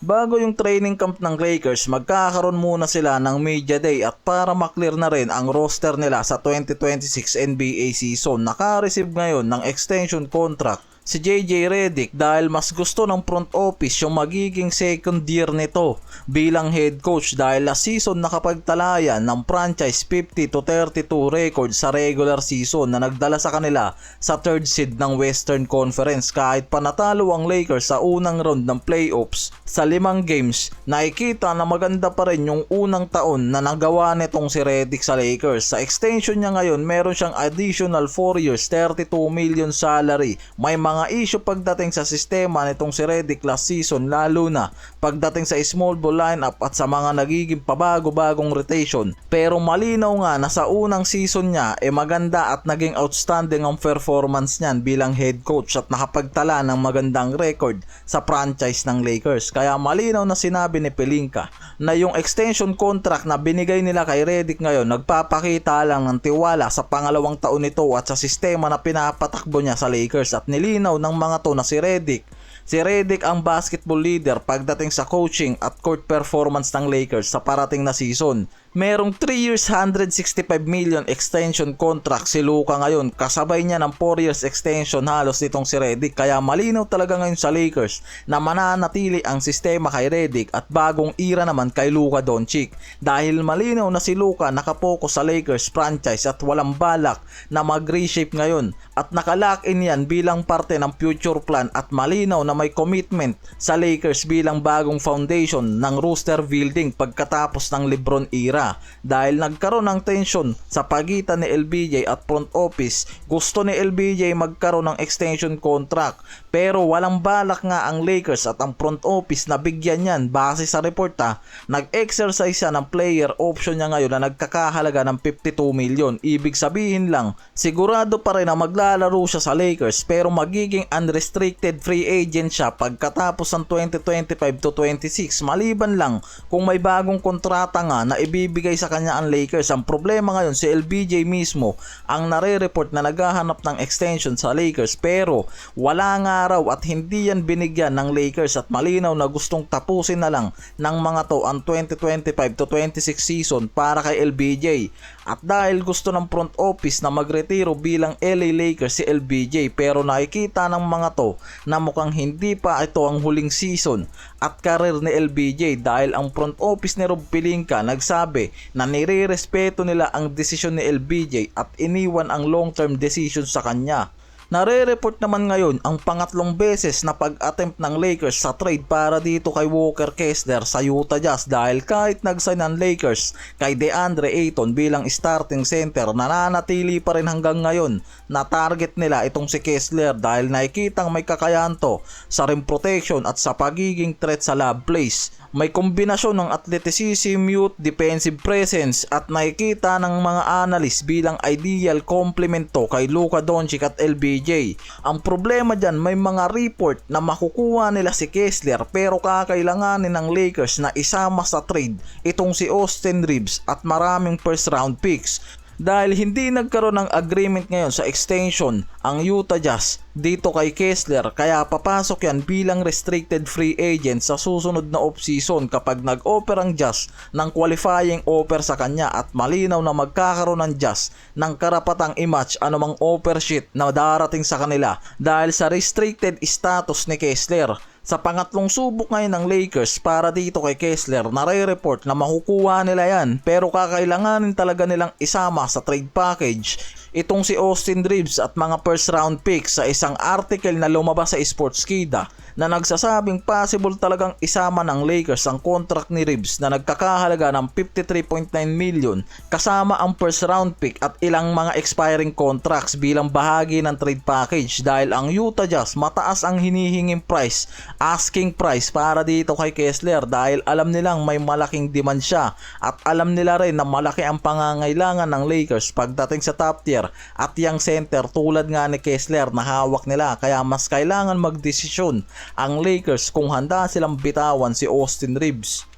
Bago yung training camp ng Lakers, magkakaroon muna sila ng media day at para maklear na rin ang roster nila sa 2026 NBA season. Naka-receive ngayon ng extension contract si JJ Redick dahil mas gusto ng front office yung magiging second year nito bilang head coach dahil last season nakapagtalayan ng franchise 50 to 32 record sa regular season na nagdala sa kanila sa third seed ng Western Conference. Kahit panatalo ang Lakers sa unang round ng playoffs sa 5 games, nakikita na maganda pa rin yung unang taon na nagawa nitong si Redick sa Lakers. Sa extension niya ngayon, meron siyang additional 4 years, 32 million salary. May mga issue pagdating sa sistema nitong si Redick last season, lalo na pagdating sa small ball lineup at sa mga nagiging pabago-bagong rotation. Pero malinaw nga na sa unang season niya maganda at naging outstanding ang performance niyan bilang head coach at nakapagtala ng magandang record sa franchise ng Lakers. Kaya malinaw na sinabi ni Pelinka na yung extension contract na binigay nila kay Redick ngayon nagpapakita lang ng tiwala sa pangalawang taon nito at sa sistema na pinapatakbo niya sa Lakers. At nilinaw ng mga to na si Redick ang basketball leader pagdating sa coaching at court performance ng Lakers sa parating na season. Merong 3 years 165 million extension contract si Luka ngayon, kasabay niya ng 4 years extension halos nitong si Redick. Kaya malinaw talaga ngayon sa Lakers na mananatili ang sistema kay Redick at bagong era naman kay Luka Doncic. Dahil malinaw na si Luka nakapokus sa Lakers franchise at walang balak na mag-reshape ngayon at nakalock in yan bilang parte ng future plan at malinaw na may commitment sa Lakers bilang bagong foundation ng roster building pagkatapos ng LeBron era. Dahil nagkaroon ng tension sa pagitan ni LBJ at front office, gusto ni LBJ magkaroon ng extension contract pero walang balak nga ang Lakers at ang front office na bigyan yan. Base sa report nag-exercise siya ng player option niya ngayon na nagkakahalaga ng 52 million. Ibig sabihin lang, sigurado pa rin na maglalaro siya sa Lakers pero magiging unrestricted free agent siya pagkatapos ng 2025 to 26, maliban lang kung may bagong kontrata nga na ibibigay sa kanya ang Lakers. Ang problema ngayon, si LBJ mismo ang nare-report na naghahanap ng extension sa Lakers pero wala nga raw at hindi yan binigyan ng Lakers at malinaw na gustong tapusin na lang ng mga to ang 2025 to 26 season para kay LBJ. At dahil gusto ng front office na magretiro bilang LA Lakers si LBJ pero nakikita ng mga to na mukhang hindi pa ito ang huling season at career ni LBJ dahil ang front office ni Rob Pelinka nagsabi na nire-respeto nila ang desisyon ni LBJ at iniwan ang long-term decision sa kanya. Nare-report naman ngayon ang pangatlong beses na pag-attempt ng Lakers sa trade para dito kay Walker Kessler sa Utah Jazz dahil kahit nag-sign ang Lakers kay DeAndre Ayton bilang starting center, nananatili pa rin hanggang ngayon na target nila itong si Kessler dahil nakikitang may kakayahan to sa rim protection at sa pagiging threat sa lob plays. May kombinasyon ng athleticism, youth, defensive presence at nakikita ng mga analyst bilang ideal complement to kay Luka Doncic at LBJ. Ang problema dyan, may mga report na makukuha nila si Kessler pero kakailanganin ng Lakers na isama sa trade itong si Austin Reeves at maraming first round picks. Dahil hindi nagkaroon ng agreement ngayon sa extension ang Utah Jazz dito kay Kessler, kaya papasok yan bilang restricted free agent sa susunod na offseason kapag nag-offer ang Jazz ng qualifying offer sa kanya at malinaw na magkakaroon ng Jazz ng karapatang i-match anumang offer sheet na darating sa kanila dahil sa restricted status ni Kessler. Sa pangatlong subok ngayon ng Lakers para dito kay Kessler, nare-report na makukuha nila yan pero kakailanganin talaga nilang isama sa trade package itong si Austin Reeves at mga first round picks sa isang article na lumabas sa Sportskida na nagsasabing possible talagang isama ng Lakers ang contract ni Reeves na nagkakahalaga ng 53.9 million kasama ang first round pick at ilang mga expiring contracts bilang bahagi ng trade package dahil ang Utah Jazz mataas ang hinihinging price, asking price para dito kay Kessler dahil alam nilang may malaking demand siya at alam nila rin na malaki ang pangangailangan ng Lakers pagdating sa top tier at young center tulad nga ni Kessler na hawak nila, kaya mas kailangan magdesisyon ang Lakers kung handa silang bitawan si Austin Reeves.